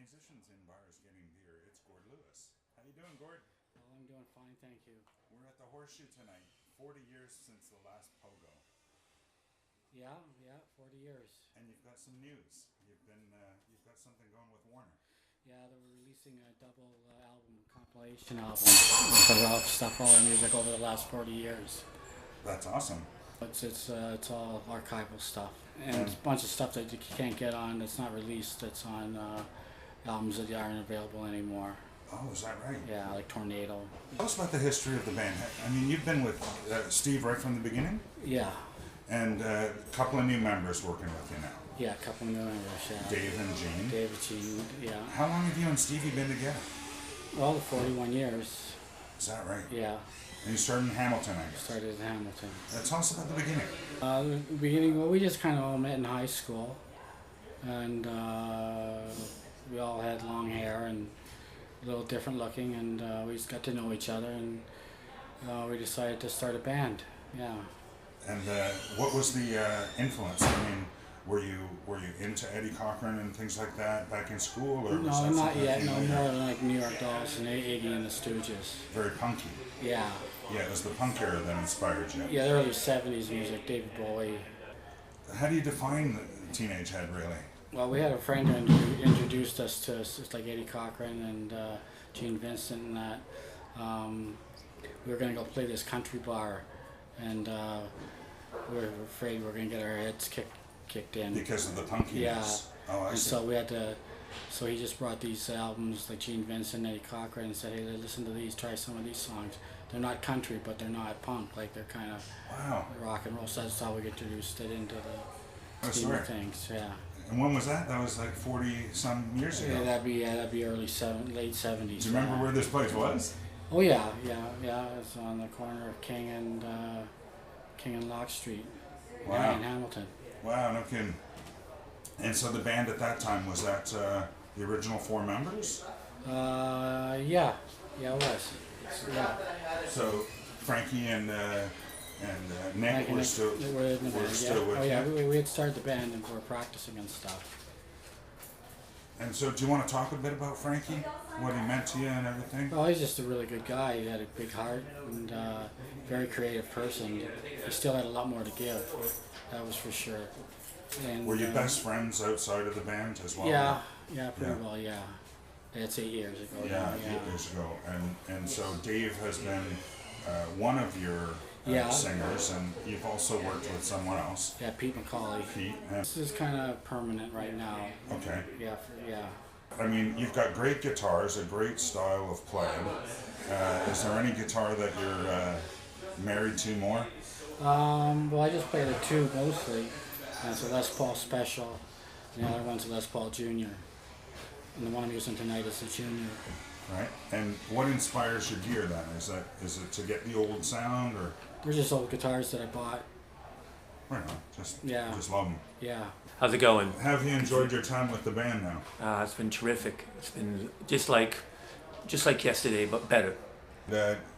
musicians in bars getting beer. It's Gordie Lewis. How you doing, Gord? Well, I'm doing fine, thank you. We're at the Horseshoe tonight. 40 years since the last Pogo. Yeah, 40 years. And you've got some news. You've got something going with Warner. Yeah, they're releasing a double album, compilation album of stuff, all our music over the last 40 years. That's awesome. It's all archival stuff, and it's a bunch of stuff that you can't get on. That's not released. It's on albums that aren't available anymore. Oh, is that right? Yeah, like Tornado. Tell us about the history of the band. I mean, you've been with Steve right from the beginning? Yeah. And a couple of new members working with you now. Yeah, a couple of new members, yeah. Dave and Gene. Dave and Gene, yeah. How long have you and Stevie been together? Well, 41 years. Is that right? Yeah. And you started in Hamilton, I guess? Started in Hamilton. Tell us about the beginning. The beginning, well, we just kind of all met in high school. And we all had long hair and a little different looking, and we just got to know each other, and we decided to start a band, yeah. And what was the influence? I mean, were you into Eddie Cochran and things like that back in school, or was no, that not yet. No, later? more like New York Dolls and Iggy and the Stooges. Very punky. Yeah. Yeah, it was the punk era that inspired you. Yeah, the early '70s music, David Bowie. How do you define the teenage head, really? Well, we had a friend who introduced us to like Eddie Cochran and Gene Vincent and that. We were going to go play this country bar, and we were afraid we were going to get our heads kicked in. Because of the punkiness? Yeah. Oh, I see. So we had to, so he just brought these albums like Gene Vincent, Eddie Cochran, and said, hey, listen to these, try some of these songs. They're not country, but they're not punk, like they're kind of rock and roll. So that's how we introduced it into the scheme of things, yeah. And when was that? That was like 40-some years ago? Yeah, that'd be late 70s. Do you remember where this place was? Oh yeah. It's on the corner of King and Lock Street. Wow. In Hamilton. Wow, no kidding. And so the band at that time, was that the original 4 members? Yeah, it was. Yeah. So Frankie and Nick were still with Oh you? yeah, we had started the band and we were practicing and stuff. And so do you want to talk a bit about Frankie? What he meant to you and everything? Oh, he's just a really good guy. He had a big heart and very creative person. He still had a lot more to give, that was for sure. And, were you best friends outside of the band as well? Yeah, pretty well, yeah. That's 8 years ago. Yeah, 8 years ago. And so Dave has been one of your singers, and you've also worked with someone else. Yeah, Pete McCauley. This is kind of permanent right now. Okay. Yeah. I mean, you've got great guitars, a great style of playing. Is there any guitar that you're married to more? Well, I just play the 2 mostly. It's a Les Paul Special, and the other one's a Les Paul Junior. And the one I'm using tonight is the Junior. Right. And what inspires your gear then? Is it to get the old sound, or? They're just old guitars that I bought. Right on. Just love them. Yeah. How's it going? Have you enjoyed your time with the band now? It's been terrific. It's been just like yesterday, but better.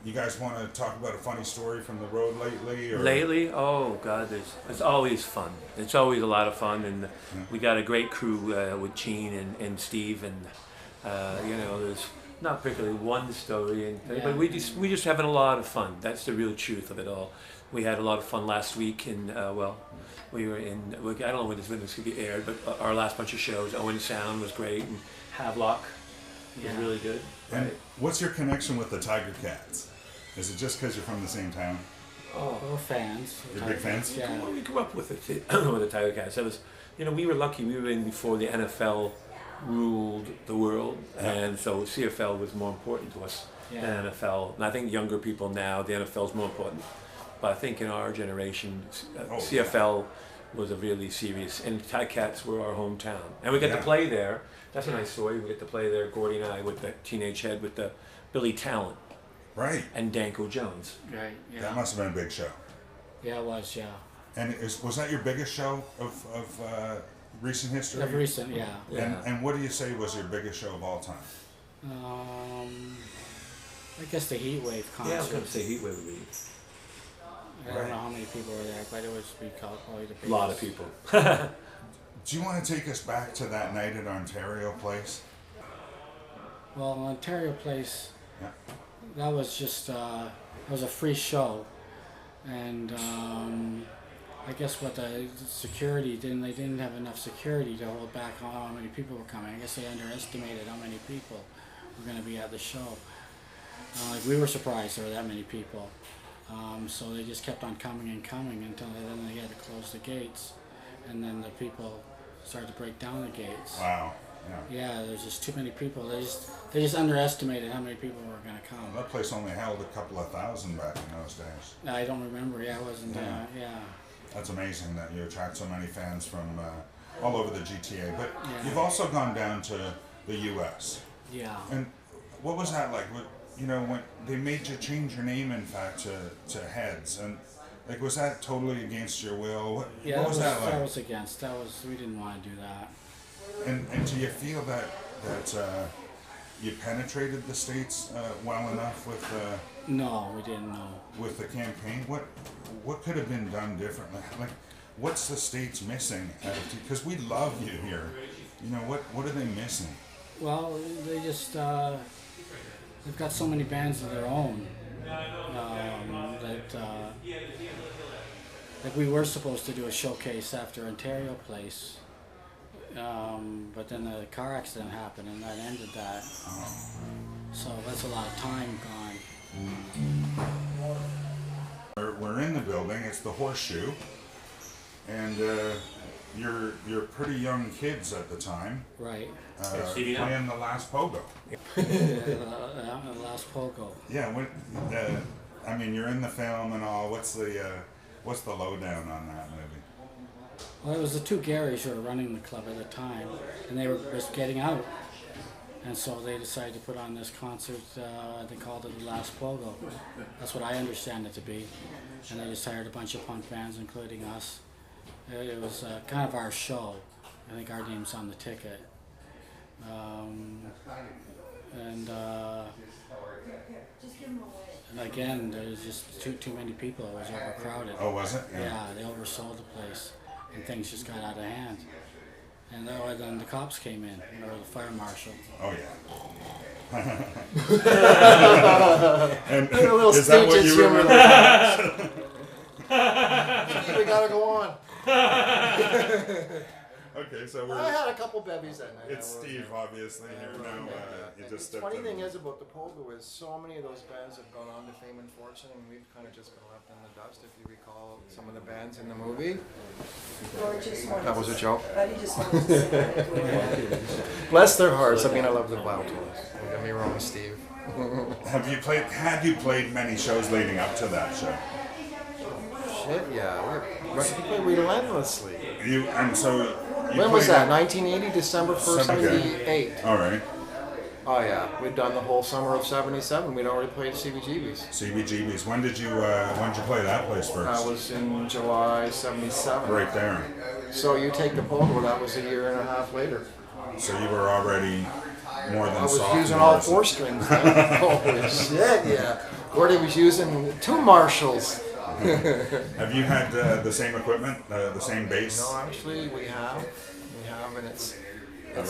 You guys want to talk about a funny story from the road lately? Or? Lately? Oh God, it's always fun. It's always a lot of fun, and we got a great crew with Gene and Steve, and there's not particularly one story, but we just having a lot of fun. That's the real truth of it all. We had a lot of fun last week, and we were in. I don't know when this video could be aired, but our last bunch of shows, Owen Sound was great, and Havelock was really good. And what's your connection with the Tiger Cats? Is it just because you're from the same town? Oh, we're fans. You're big fans? Yeah. Well, we grew up with the Tiger Cats. That was, we were lucky. We were in before the NFL ruled the world, and so CFL was more important to us than NFL. And I think younger people now, the NFL is more important. But I think in our generation, CFL was a really serious, and Tiger Cats were our hometown. And we got to play there. That's a nice story. We get to play there, Gordie and I, with the Teenage Head, with the Billy Talent. Right. And Danko Jones. Right, yeah. That must have been a big show. Yeah, it was, yeah. And was that your biggest show of recent history? Of recent, yeah. And what do you say was your biggest show of all time? I guess the Heat Wave concert. Yeah, I was going to say Heat Wave would be. I don't know how many people were there, but it was probably the biggest. A lot of people. Do you want to take us back to that night at Ontario Place? Well, Ontario Place, Yeah. that was just, it was a free show. And I guess what the security they didn't have enough security to hold back on how many people were coming. I guess they underestimated how many people were going to be at the show. Like we were surprised there were that many people. So they just kept on coming and coming until then they had to close the gates. And then the people started to break down the gates. Wow. Yeah, there's just too many people. They just underestimated how many people were going to come. That place only held a couple of thousand back in those days. I don't remember. Yeah, it wasn't. Yeah. That's amazing that you attract so many fans from all over the GTA. But Yeah. you've also gone down to the U.S. Yeah. And what was that like? You know, when they made you change your name, in fact, to Heads, and like, was that totally against your will? Yeah, what was that like? That was against. We didn't want to do that. And do you feel that you penetrated the States well enough with No, we didn't know. with the campaign? What could have been done differently? Like, what's the States missing? Because we love you here. You know, what are they missing? Well, they just they've got so many bands of their own that like we were supposed to do a showcase after Ontario Place. But then the car accident happened and that ended that. So that's a lot of time gone. We're in the building. It's the Horseshoe, and you're pretty young kids at the time. Right. Playing the Last Pogo. Last Pogo. Yeah. I mean, you're in the film and all. What's the lowdown on that movie? Well, it was the two Garys who were running the club at the time, and they were just getting out. And so they decided to put on this concert, they called it the Last Pogo. That's what I understand it to be. And they just hired a bunch of punk bands, including us. It was kind of our show. I think our name's on the ticket. And again, there's just too many people. It was overcrowded. Oh, was it? Yeah, they oversold the place. And things just got out of hand. And then the cops came in, or the fire marshal. Oh yeah. And a little is that what you humor. remember? We gotta go on. Okay, so I had a couple bevies that night. it's Steve, obviously, here now. You just The stepped funny in. thing is about the Pogo is so many of those bands have gone on to fame and fortune, and we've kind of just been left in the dust. If you recall some of the bands in the movie, that was a joke. Bless their hearts. I mean, I love the Wild Tours. Don't get me wrong, Steve. Had you played many shows leading up to that show? Shit, yeah. We played relentlessly. When was that? 1980, December 1st, 78. All right. Oh yeah, we'd done the whole summer of '77. We'd already played CBGB's. CBGB's. When did you play that place first? That was in July '77. Right there. So you take the Pogo. That was a year and a half later. So you were already more than I was sophomores. using all 4 strings. Holy shit! Yeah. Gordie was using 2 Marshalls. Have you had the same equipment, the same bass? No, actually we have, and it's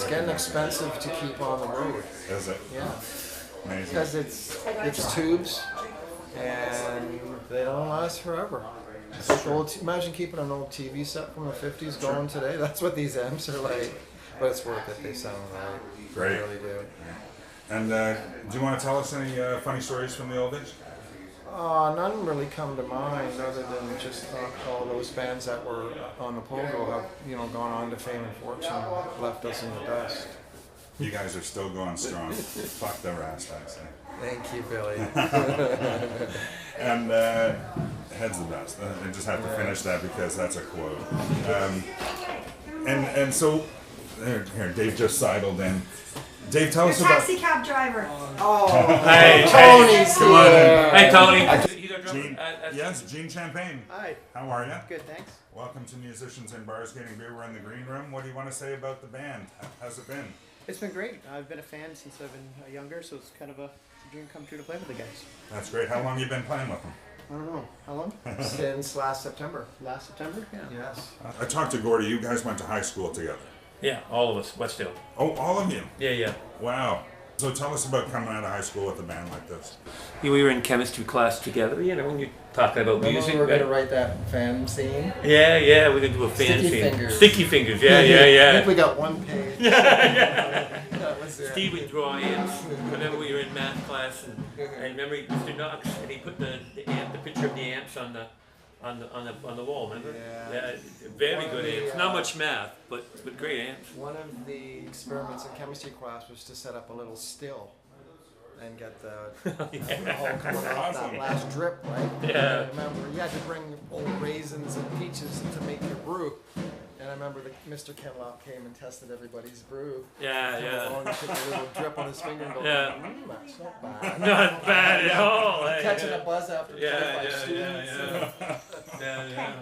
getting expensive to keep on the road. Is it? Yeah. Amazing. Because it's tubes, and they don't last forever. Imagine keeping an old TV set from the 50s going today. That's what these amps are like. But it's worth it. They sound right. Great. They really do. And do you want to tell us any funny stories from the old days? None really come to mind other than just all those bands that were on the Pogo have, gone on to fame and fortune, left us in the dust. You guys are still going strong. Fuck the rest, I say. Thank you, Billy. And Head's the best. I just have to finish that because that's a quote. And so, here, Dave just sidled in. Dave, tell us about... Taxi cab driver. Oh, Hey, Tony's come on in. here. Hey, Tony. He's our drummer. Gene, yes, Gene Champagne. Hi. How are you? Good, thanks. Welcome to Musicians and Bars Getting Beer. We're in the green room. What do you want to say about the band? How's it been? It's been great. I've been a fan since I've been younger, so it's kind of a dream come true to play with the guys. That's great. How long have you been playing with them? I don't know. How long? Since last September. Last September? Yeah. Yes. I talked to Gordie. You guys went to high school together. Yeah, all of us, Westfield. Oh, all of you? Yeah. Wow. So tell us about coming out of high school with a band like this. We were in chemistry class together, you know, when you're talking about Remember music. we were going to right? write that fan scene? Yeah, we're going to do a fan Sticky scene. Fingers. Sticky Fingers, yeah. I think we got one page. That was it. Steve would draw amps. Remember we were in math class, and I remember Mr. Knox, and he put the picture of the amps on the wall. Remember? Yeah. Very One good of the, amps. Not much math, but great amps. One of the experiments in chemistry class was to set up a little still and get the alcohol coming off Awesome. that last drip, right? Yeah. And I remember you had to bring old raisins and peaches to make your brew. And I remember Mr. Kenlock came and tested everybody's brew. Yeah, Came along and took a little drip on his finger and go, Yeah. that's not bad. Not bad at all. Catching a buzz after 25 Yeah. students. Yeah.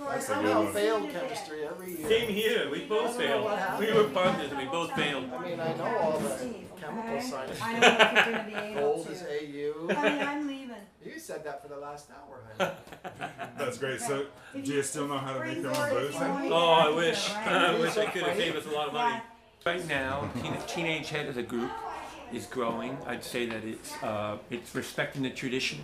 I somehow failed chemistry every year. Same here. We both I don't know what failed. happened. We were partners and we both failed. I mean, I know all the chemical science. I don't know if you're going to be able Gold to. is AU. Honey, I'm leaving. You said that for the last hour, honey. That's great. So do you still know how to make your own booze? Oh, I wish. I wish I could have saved us a lot of money. Right now, Teenage Head as a group is growing. I'd say that it's respecting the tradition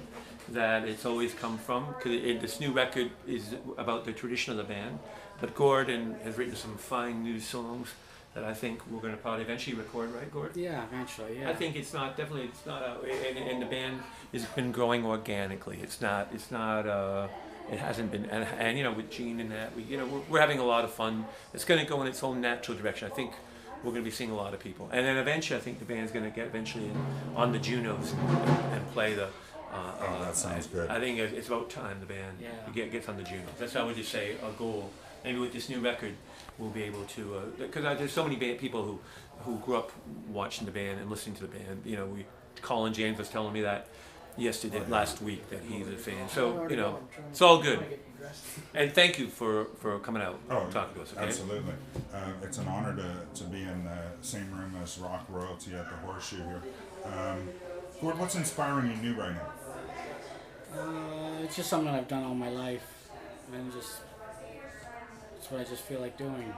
that it's always come from. Because this new record is about the tradition of the band. But Gordon has written some fine new songs that I think we're going to probably eventually record, right, Gordon? Yeah, eventually, yeah. I think it's not and the band has been growing organically. It hasn't been, and you know, with Gene and that, we're having a lot of fun. It's going to go in its own natural direction. I think we're going to be seeing a lot of people, and then eventually, I think the band's going to get eventually on the Junos and play the. That sounds good. I think it's about time the band gets on the Junos. That's how I would just say a goal. Maybe with this new record, we'll be able to, because there's so many people who grew up watching the band and listening to the band. You know, Colin James was telling me that last week, that he's a fan. So you know, it's all good. And thank you for coming out and talking to us. Okay? Absolutely. It's an honor to be in the same room as rock royalty at the Horseshoe here. Gord, what's inspiring you new right now? It's just something I've done all my life, and it's what I just feel like doing.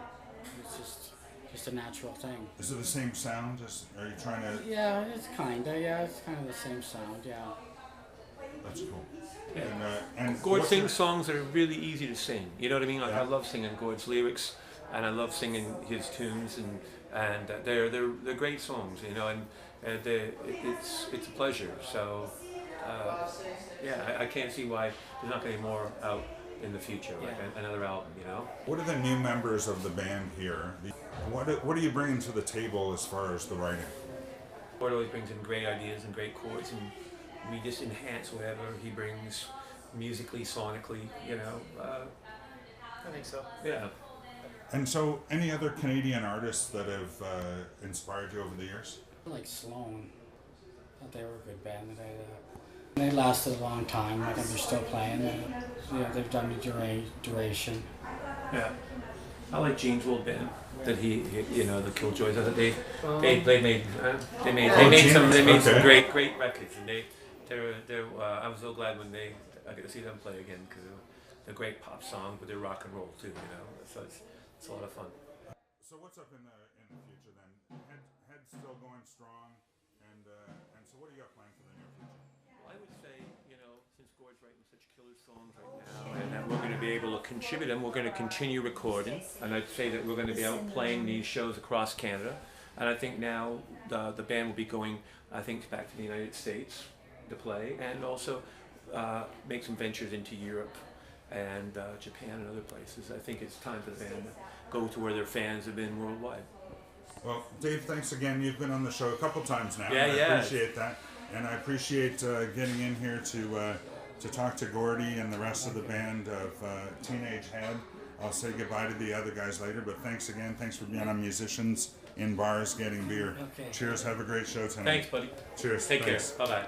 It's just a natural thing. Is it the same sound? Are you trying to? Yeah, it's kind of the same sound. Yeah. That's cool. Yeah. And Gord what's sings your- songs that are really easy to sing. You know what I mean? Like I love singing Gord's lyrics, and I love singing his tunes, and they're great songs. You know, and it's a pleasure. So I can't see why there's not going to be more out in the future, like another album. You know. What are the new members of the band here? What are you bringing to the table as far as the writing? Gord always brings in great ideas and great chords, and we just enhance whatever he brings musically, sonically. You know. I think so. Yeah. And so, any other Canadian artists that have inspired you over the years? Like Sloan, thought they were a good band. They lasted a long time. I think they're still playing. They've done the duration. Yeah. I like Gene's old band that he the Killjoys. I thought they made some great records, and I was so glad when I got to see them play again, because they're great pop songs, but they're rock and roll too. You know, so it's a lot of fun. So what's up in the future then? Head's still going strong, and so what do you got planned for the near future? I would say, since Gord's writing such killer songs right now, and that we're going to be able to contribute them, we're going to continue recording, and I'd say that we're going to be out playing these shows across Canada, and I think now the band will be going, I think, back to the United States to play, and also make some ventures into Europe and Japan and other places. I think it's time for the band to go to where their fans have been worldwide. Well, Dave, thanks again. You've been on the show a couple times now. Yeah, I yeah. appreciate that. And I appreciate getting in here to talk to Gordie and the rest of the band of Teenage Head. I'll say goodbye to the other guys later, but thanks again. Thanks for being on Musicians in Bars Getting Beer. Okay. Cheers. Have a great show tonight. Thanks, buddy. Cheers. Take Thanks. care. Bye-bye.